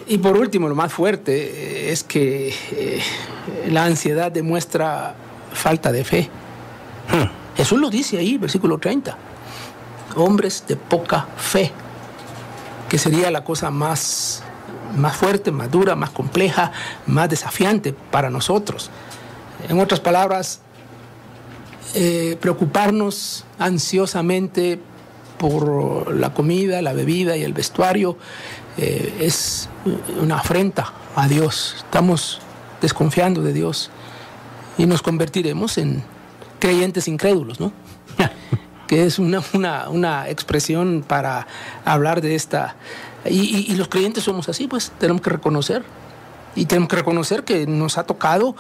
Y por último, lo más fuerte es que la ansiedad demuestra falta de fe. Jesús lo dice ahí, versículo 30. Hombres de poca fe, que sería la cosa más fuerte, más dura, más compleja, más desafiante para nosotros. En otras palabras, preocuparnos ansiosamente por la comida, la bebida y el vestuario es una afrenta a Dios. Estamos desconfiando de Dios y nos convertiremos en creyentes incrédulos, ¿no? Que es una expresión para hablar de esta. Y los creyentes somos así, pues tenemos que reconocer. Y tenemos que reconocer que nos ha tocado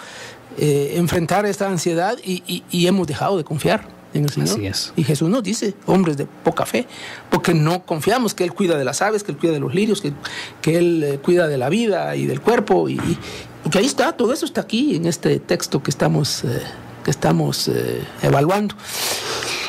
enfrentar esta ansiedad y hemos dejado de confiar en el Señor. Así es. Y Jesús nos dice, hombres de poca fe, porque no confiamos que Él cuida de las aves, que Él cuida de los lirios, que Él cuida de la vida y del cuerpo. Y que ahí está, todo eso está aquí en este texto que estamos evaluando.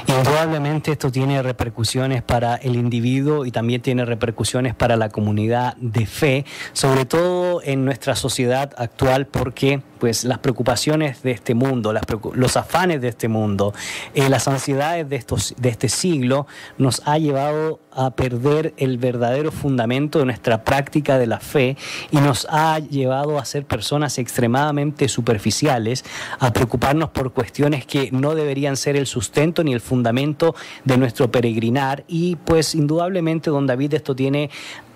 Indudablemente esto tiene repercusiones para el individuo y también tiene repercusiones para la comunidad de fe, sobre todo en nuestra sociedad actual, porque pues las preocupaciones de este mundo, los afanes de este mundo, las ansiedades de este siglo nos ha llevado a perder el verdadero fundamento de nuestra práctica de la fe y nos ha llevado a ser personas extremadamente superficiales, a preocuparnos por cuestiones que no deberían ser el sustento ni el fundamento de nuestro peregrinar. Y pues indudablemente, don David, esto tiene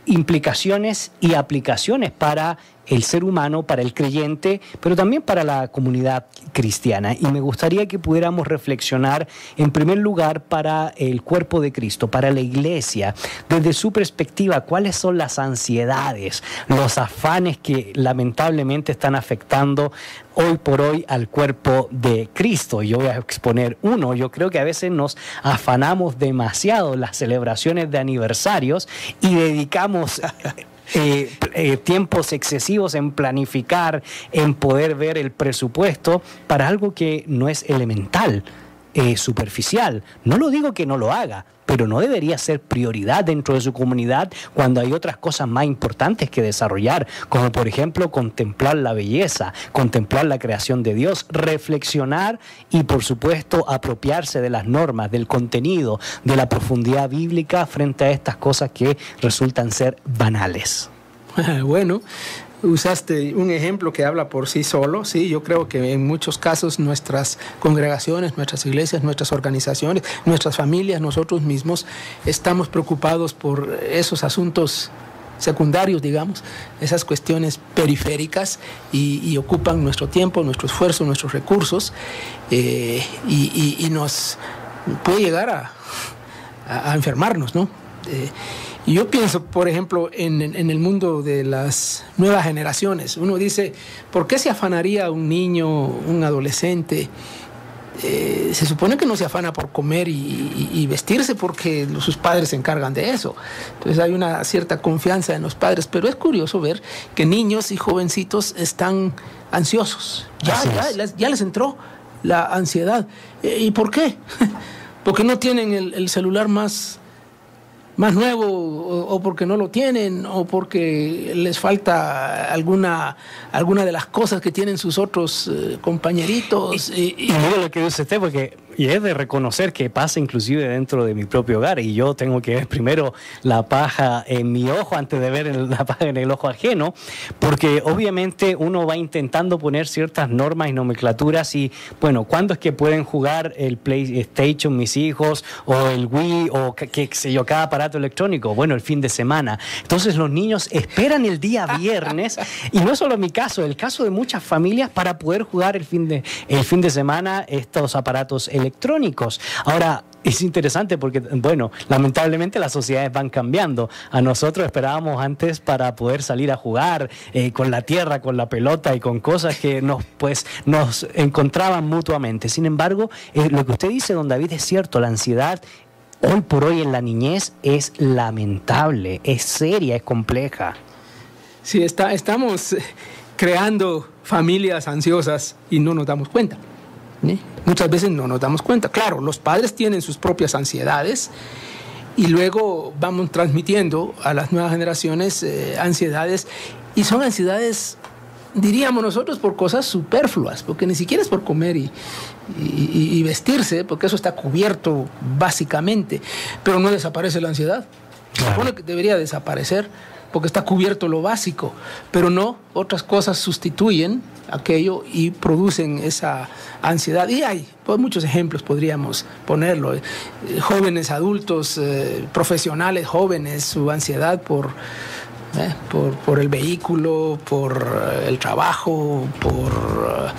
implicaciones y aplicaciones para el ser humano, para el creyente, pero también para la comunidad cristiana. Y me gustaría que pudiéramos reflexionar, en primer lugar, para el cuerpo de Cristo, para la iglesia, desde su perspectiva, cuáles son las ansiedades, los afanes que lamentablemente están afectando hoy por hoy al cuerpo de Cristo. Yo voy a exponer uno. Yo creo que a veces nos afanamos demasiado en las celebraciones de aniversarios y dedicamos tiempos excesivos en planificar, en poder ver el presupuesto para algo que no es elemental, superficial. No lo digo que no lo haga, pero no debería ser prioridad dentro de su comunidad cuando hay otras cosas más importantes que desarrollar, como por ejemplo contemplar la belleza, contemplar la creación de Dios, reflexionar y por supuesto apropiarse de las normas, del contenido, de la profundidad bíblica frente a estas cosas que resultan ser banales. Bueno, usaste un ejemplo que habla por sí solo. Sí, yo creo que en muchos casos nuestras congregaciones, nuestras iglesias, nuestras organizaciones, nuestras familias, nosotros mismos estamos preocupados por esos asuntos secundarios, digamos, esas cuestiones periféricas y ocupan nuestro tiempo, nuestro esfuerzo, nuestros recursos y nos puede llegar a enfermarnos, ¿no? Y yo pienso, por ejemplo, en el mundo de las nuevas generaciones. Uno dice, ¿por qué se afanaría un niño, un adolescente? Se supone que no se afana por comer y vestirse porque sus padres se encargan de eso. Entonces hay una cierta confianza en los padres, pero es curioso ver que niños y jovencitos están ansiosos. Ya les entró la ansiedad. ¿Y por qué? Porque no tienen el celular más nuevo, o porque no lo tienen, o porque les falta alguna de las cosas que tienen sus otros compañeritos. Y mire lo que dice usted, porque y es de reconocer que pasa inclusive dentro de mi propio hogar, y yo tengo que ver primero la paja en mi ojo antes de ver la paja en el ojo ajeno, porque obviamente uno va intentando poner ciertas normas y nomenclaturas y, bueno, ¿cuándo es que pueden jugar el PlayStation mis hijos, o el Wii, o qué sé yo, cada aparato electrónico? Bueno, el fin de semana. Entonces los niños esperan el día viernes, y no es solo mi caso, el caso de muchas familias, para poder jugar el fin de semana estos aparatos electrónicos. electrónicos. Ahora, es interesante porque, bueno, lamentablemente las sociedades van cambiando. A nosotros esperábamos antes para poder salir a jugar con la tierra, con la pelota y con cosas que nos encontraban mutuamente. Sin embargo, lo que usted dice, don David, es cierto. La ansiedad hoy por hoy en la niñez es lamentable, es seria, es compleja. Sí, estamos creando familias ansiosas y no nos damos cuenta. Muchas veces no nos damos cuenta. Claro, los padres tienen sus propias ansiedades y luego vamos transmitiendo a las nuevas generaciones ansiedades, y son ansiedades, diríamos nosotros, por cosas superfluas, porque ni siquiera es por comer y vestirse, porque eso está cubierto básicamente, pero no desaparece la ansiedad. Se supone que debería desaparecer porque está cubierto lo básico, pero no, otras cosas sustituyen aquello y producen esa ansiedad. Y hay muchos ejemplos, podríamos ponerlo. Jóvenes, adultos, profesionales, jóvenes, su ansiedad por el vehículo, por el trabajo, por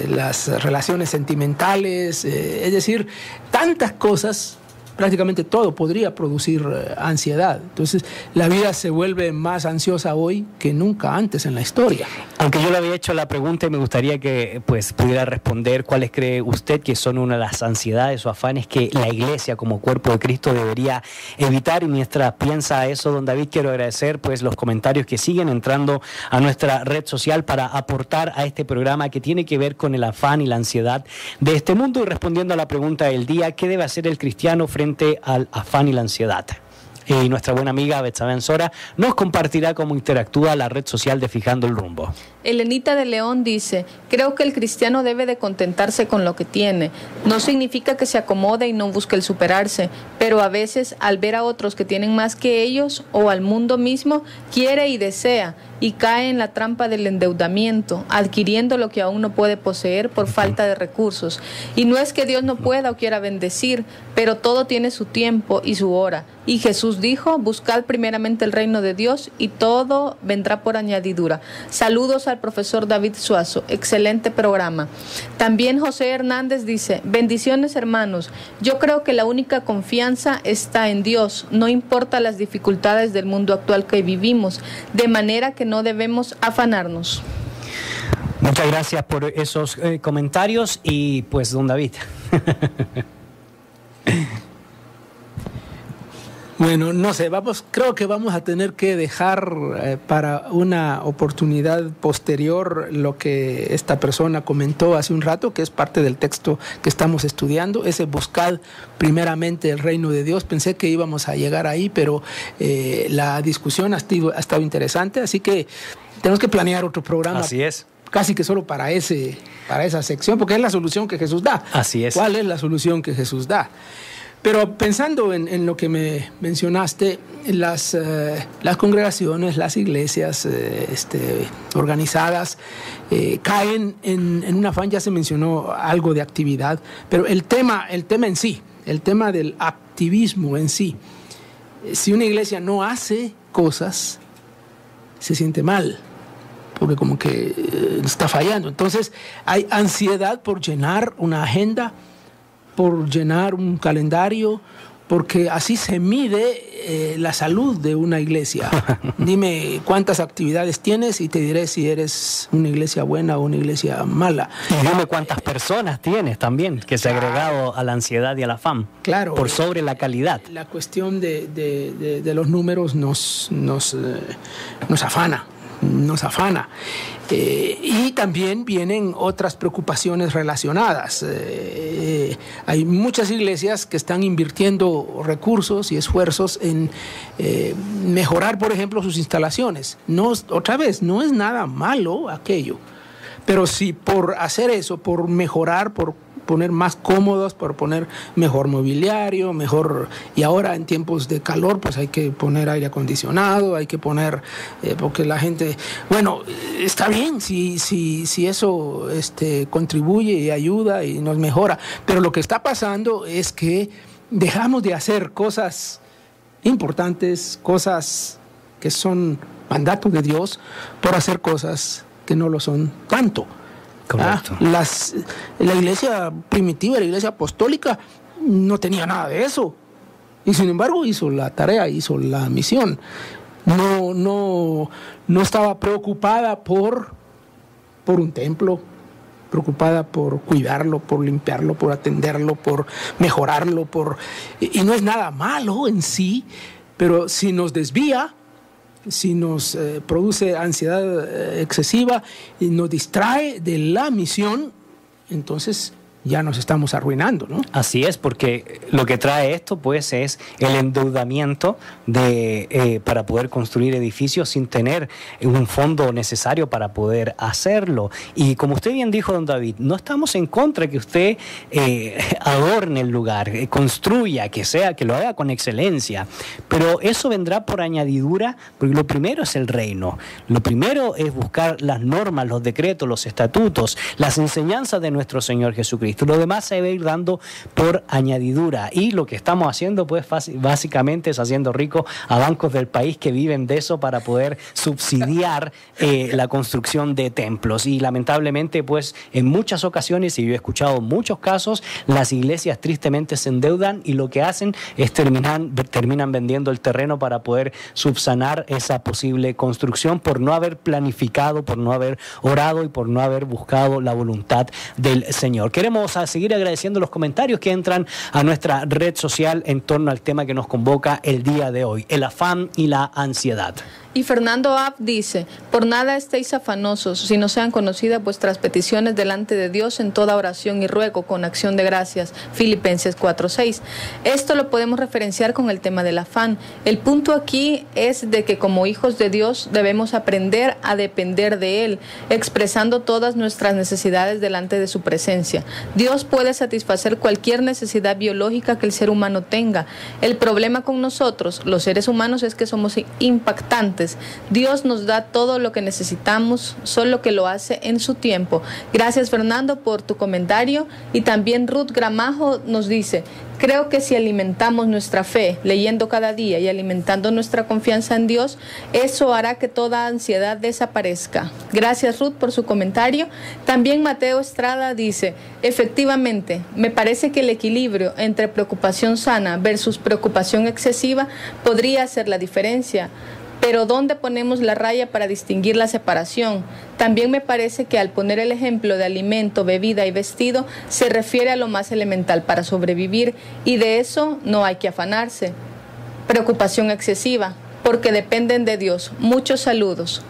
las relaciones sentimentales, es decir, tantas cosas. Prácticamente todo podría producir ansiedad. Entonces, la vida se vuelve más ansiosa hoy que nunca antes en la historia. Aunque yo le había hecho la pregunta y me gustaría que pudiera responder cuáles cree usted que son una de las ansiedades o afanes que la Iglesia como cuerpo de Cristo debería evitar. Y mientras piensa eso, don David, quiero agradecer los comentarios que siguen entrando a nuestra red social para aportar a este programa que tiene que ver con el afán y la ansiedad de este mundo. Y respondiendo a la pregunta del día, ¿qué debe hacer el cristiano frente al afán y la ansiedad? Y nuestra buena amiga Betsabe Ansora nos compartirá cómo interactúa la red social de Fijando el Rumbo. Elenita de León dice: creo que el cristiano debe de contentarse con lo que tiene. No significa que se acomode y no busque el superarse, pero a veces al ver a otros que tienen más que ellos o al mundo mismo, quiere y desea y cae en la trampa del endeudamiento, adquiriendo lo que aún no puede poseer por falta de recursos. Y no es que Dios no pueda o quiera bendecir, pero todo tiene su tiempo y su hora. Y Jesús dijo: buscad primeramente el reino de Dios y todo vendrá por añadidura. Saludos al profesor David Suazo, excelente programa. También José Hernández dice: bendiciones, hermanos. Yo creo que la única confianza está en Dios, no importa las dificultades del mundo actual que vivimos, de manera que no debemos afanarnos. Muchas gracias por esos comentarios y don David. Bueno, no sé, creo que vamos a tener que dejar para una oportunidad posterior lo que esta persona comentó hace un rato, que es parte del texto que estamos estudiando, ese buscad primeramente el reino de Dios. Pensé que íbamos a llegar ahí, pero la discusión ha estado interesante, así que tenemos que planear otro programa. Así es. Casi que solo para esa sección, porque es la solución que Jesús da. Así es. ¿Cuál es la solución que Jesús da? Pero pensando en lo que me mencionaste, las congregaciones, las iglesias organizadas caen en un afán. Ya se mencionó algo de actividad, pero el tema en sí, el tema del activismo en sí, si una iglesia no hace cosas, se siente mal, porque como que está fallando. Entonces hay ansiedad por llenar una agenda, por llenar un calendario, porque así se mide la salud de una iglesia. Dime cuántas actividades tienes y te diré si eres una iglesia buena o una iglesia mala. Y dime cuántas personas tienes también, que se ha agregado a la ansiedad y al afán. Claro. Por sobre la calidad. La cuestión de los números nos afana. Nos afana. Y también vienen otras preocupaciones relacionadas. Hay muchas iglesias que están invirtiendo recursos y esfuerzos en mejorar, por ejemplo, sus instalaciones. Otra vez, no es nada malo aquello, pero si por hacer eso, por mejorar, por poner más cómodos, por poner mejor mobiliario, y ahora en tiempos de calor pues hay que poner aire acondicionado, hay que poner, porque la gente, bueno, está bien si eso contribuye y ayuda y nos mejora, pero lo que está pasando es que dejamos de hacer cosas importantes, cosas que son mandatos de Dios, por hacer cosas que no lo son tanto. Correcto. La iglesia primitiva, la iglesia apostólica, no tenía nada de eso. Y sin embargo hizo la tarea, hizo la misión. No estaba preocupada por un templo, preocupada por cuidarlo, por limpiarlo, por atenderlo, por mejorarlo, y no es nada malo en sí, pero si nos desvía, si nos produce ansiedad excesiva y nos distrae de la misión, entonces ya nos estamos arruinando, ¿no? Así es, porque lo que trae esto pues es el endeudamiento para poder construir edificios sin tener un fondo necesario para poder hacerlo. Y como usted bien dijo, don David, no estamos en contra de que usted adorne el lugar, construya, que lo haga con excelencia, pero eso vendrá por añadidura, porque lo primero es el reino, lo primero es buscar las normas, los decretos, los estatutos, las enseñanzas de nuestro Señor Jesucristo. Lo demás se va a ir dando por añadidura, y lo que estamos haciendo pues básicamente es haciendo rico a bancos del país que viven de eso para poder subsidiar la construcción de templos. Y lamentablemente pues en muchas ocasiones, y yo he escuchado muchos casos, las iglesias tristemente se endeudan y lo que hacen es terminan vendiendo el terreno para poder subsanar esa posible construcción, por no haber planificado, por no haber orado y por no haber buscado la voluntad del Señor. Queremos a seguir agradeciendo los comentarios que entran a nuestra red social en torno al tema que nos convoca el día de hoy, el afán y la ansiedad. Y Fernando App dice: por nada estéis afanosos, si no sean conocidas vuestras peticiones delante de Dios en toda oración y ruego con acción de gracias. Filipenses 4:6. Esto lo podemos referenciar con el tema del afán. El punto aquí es de que como hijos de Dios debemos aprender a depender de Él, expresando todas nuestras necesidades delante de su presencia. Dios puede satisfacer cualquier necesidad biológica que el ser humano tenga. El problema con nosotros, los seres humanos, es que somos impactantes. Dios nos da todo lo que necesitamos, solo que lo hace en su tiempo. Gracias, Fernando, por tu comentario. Y también Ruth Gramajo nos dice: creo que si alimentamos nuestra fe leyendo cada día y alimentando nuestra confianza en Dios, eso hará que toda ansiedad desaparezca. Gracias, Ruth, por su comentario. También Mateo Estrada dice: efectivamente, me parece que el equilibrio entre preocupación sana versus preocupación excesiva podría hacer la diferencia. Pero ¿dónde ponemos la raya para distinguir la separación? También me parece que al poner el ejemplo de alimento, bebida y vestido, se refiere a lo más elemental para sobrevivir, y de eso no hay que afanarse. Preocupación excesiva, porque dependen de Dios. Muchos saludos.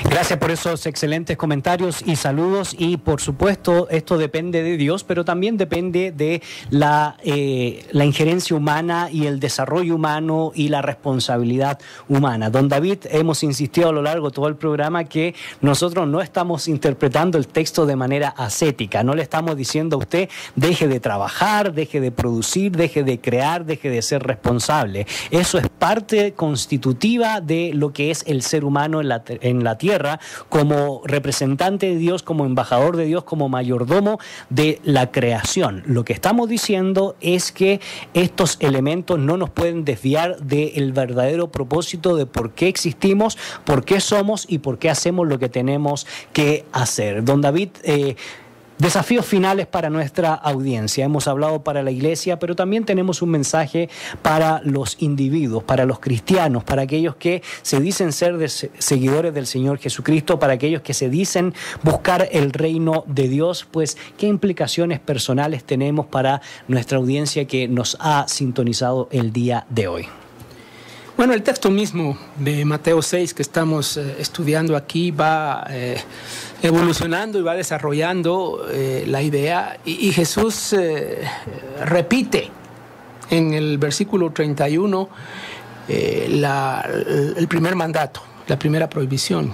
Gracias por esos excelentes comentarios y saludos. Y por supuesto esto depende de Dios, pero también depende de la injerencia humana y el desarrollo humano y la responsabilidad humana. Don David, hemos insistido a lo largo de todo el programa que nosotros no estamos interpretando el texto de manera ascética, no le estamos diciendo a usted deje de trabajar, deje de producir, deje de crear, deje de ser responsable. Eso es parte constitutiva de lo que es el ser humano en la tierra, como representante de Dios, como embajador de Dios, como mayordomo de la creación. Lo que estamos diciendo es que estos elementos no nos pueden desviar del verdadero propósito de por qué existimos, por qué somos y por qué hacemos lo que tenemos que hacer. Don David, desafíos finales para nuestra audiencia. Hemos hablado para la iglesia, pero también tenemos un mensaje para los individuos, para los cristianos, para aquellos que se dicen ser seguidores del Señor Jesucristo, para aquellos que se dicen buscar el reino de Dios. Pues, ¿qué implicaciones personales tenemos para nuestra audiencia que nos ha sintonizado el día de hoy? Bueno, el texto mismo de Mateo 6 que estamos estudiando aquí va evolucionando y va desarrollando la idea, y Jesús repite en el versículo 31 el primer mandato, la primera prohibición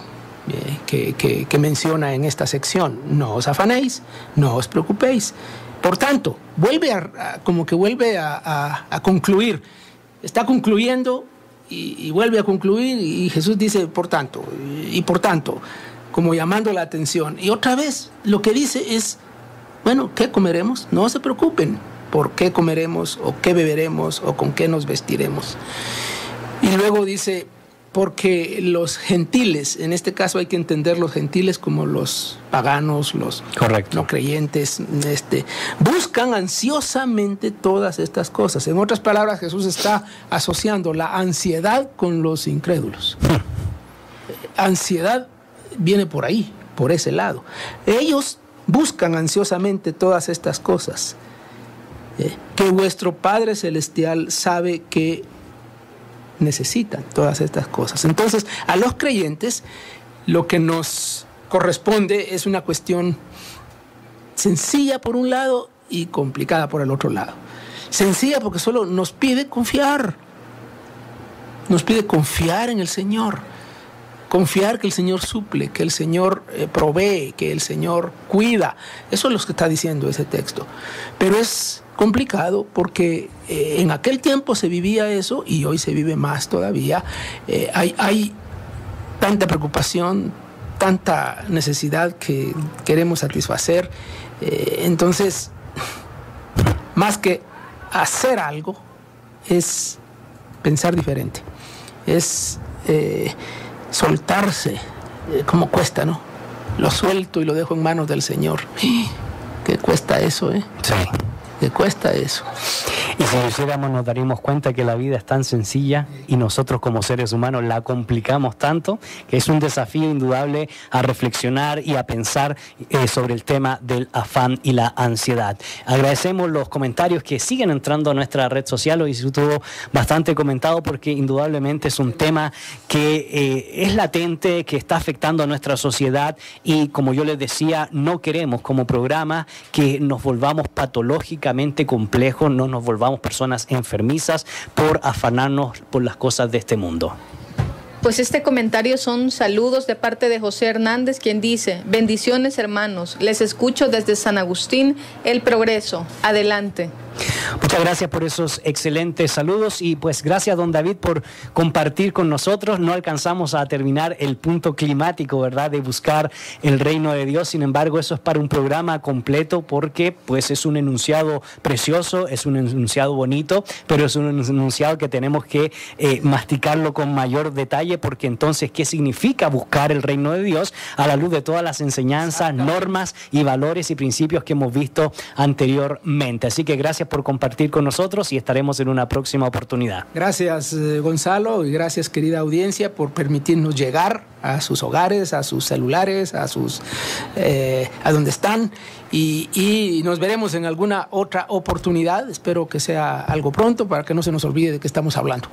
que menciona en esta sección: no os afanéis, no os preocupéis. Por tanto, vuelve a concluir, está concluyendo y vuelve a concluir, y Jesús dice por tanto, como llamando la atención. Y otra vez lo que dice es: bueno, ¿qué comeremos? No se preocupen por qué comeremos, o qué beberemos, o con qué nos vestiremos. Y luego dice: porque los gentiles, en este caso hay que entender los gentiles como los paganos, los Correcto. no creyentes, buscan ansiosamente todas estas cosas. En otras palabras, Jesús está asociando la ansiedad con los incrédulos. Ansiedad viene por ahí, por ese lado. Ellos buscan ansiosamente todas estas cosas, que vuestro Padre Celestial sabe que necesitan todas estas cosas. Entonces, a los creyentes lo que nos corresponde es una cuestión sencilla por un lado y complicada por el otro lado. Sencilla porque solo nos pide confiar. Nos pide confiar en el Señor. Confiar que el Señor suple, que el Señor provee, que el Señor cuida. Eso es lo que está diciendo ese texto. Pero es complicado porque en aquel tiempo se vivía eso y hoy se vive más todavía. Hay tanta preocupación, tanta necesidad que queremos satisfacer. Entonces, más que hacer algo, es pensar diferente. Es soltarse, como cuesta, ¿no? Lo suelto y lo dejo en manos del Señor. ¿Qué cuesta eso, eh? Sí. ¿Qué cuesta eso? Y si lo hiciéramos nos daríamos cuenta que la vida es tan sencilla y nosotros como seres humanos la complicamos tanto que es un desafío indudable a reflexionar y a pensar sobre el tema del afán y la ansiedad. Agradecemos los comentarios que siguen entrando a nuestra red social. Hoy estuvo bastante comentado porque indudablemente es un tema que es latente, que está afectando a nuestra sociedad y como yo les decía, no queremos como programa que nos volvamos patológicamente complejos, no nos volvamos personas enfermizas por afanarnos por las cosas de este mundo. Pues este comentario son saludos de parte de José Hernández, quien dice: bendiciones hermanos, les escucho desde San Agustín, El Progreso, adelante. Muchas gracias por esos excelentes saludos y pues gracias don David por compartir con nosotros. No alcanzamos a terminar el punto climático, ¿verdad?, de buscar el reino de Dios. Sin embargo, eso es para un programa completo porque pues es un enunciado precioso, es un enunciado bonito, pero es un enunciado que tenemos que masticarlo con mayor detalle porque entonces, ¿qué significa buscar el reino de Dios a la luz de todas las enseñanzas, normas y valores y principios que hemos visto anteriormente? Así que gracias por compartir con nosotros y estaremos en una próxima oportunidad. Gracias, Gonzalo, y gracias, querida audiencia, por permitirnos llegar a sus hogares, a sus celulares, a donde están, y nos veremos en alguna otra oportunidad. Espero que sea algo pronto para que no se nos olvide de qué estamos hablando.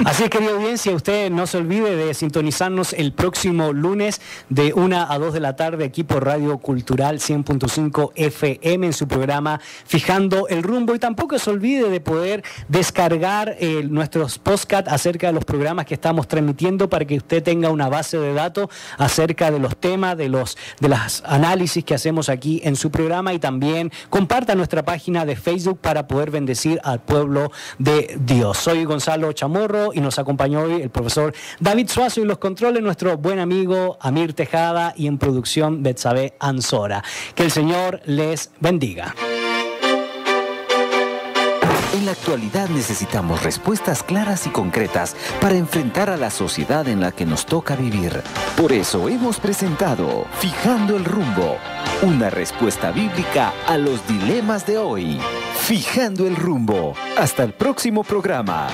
Así es, querida audiencia, usted no se olvide de sintonizarnos el próximo lunes de 1 a 2 de la tarde aquí por Radio Cultural 100.5 FM en su programa Fijando el Rumbo, y tampoco se olvide de poder descargar nuestros podcasts acerca de los programas que estamos transmitiendo para que usted tenga una base de datos acerca de los temas, de las análisis que hacemos aquí en su programa, y también comparta nuestra página de Facebook para poder bendecir al pueblo de Dios. Soy Gonzalo Chamorro y nos acompañó hoy el profesor David Suazo y los controles nuestro buen amigo Amir Tejada y en producción Betsabe Ansora. Que el Señor les bendiga. En la actualidad necesitamos respuestas claras y concretas para enfrentar a la sociedad en la que nos toca vivir. Por eso hemos presentado Fijando el Rumbo, una respuesta bíblica a los dilemas de hoy. Fijando el Rumbo. Hasta el próximo programa.